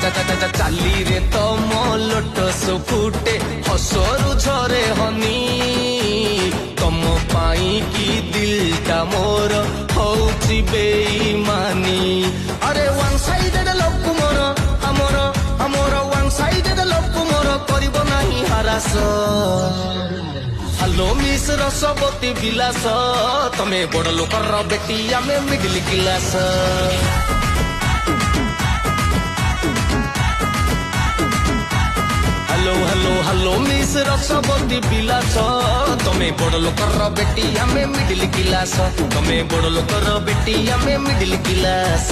ଚାଲି ରେ ତମ ଲୋଟସ ଫୁଟେ ହସରୁ ଝରେ ହନି ତମ ପାଇଁ କି ଦିଲଟା ମୋର ହଉଛି ବେଇମାନି ଆରେ ୱାନ୍ ସାଇଡେଡ ଲଭ୍ ମୋର ଆମର ଆମର ୱାନ୍ ସାଇଡେଡ ଲଭ୍ ମୋର କରିବ ନାହିଁ ହାରାସ ହ୍ୟାଲୋ ମିସ୍ ରସବତୀ ବିଲାସ ତମେ ବଡ ଲୋକର ବେଟି ଆମେ middle class hello hello hello miss Rasabati Bilas তুমি বড় লোকর বেটি আমি মিডিল ক্লাস তুমি বড় লোকর বেটি আমি মিডিল ক্লাস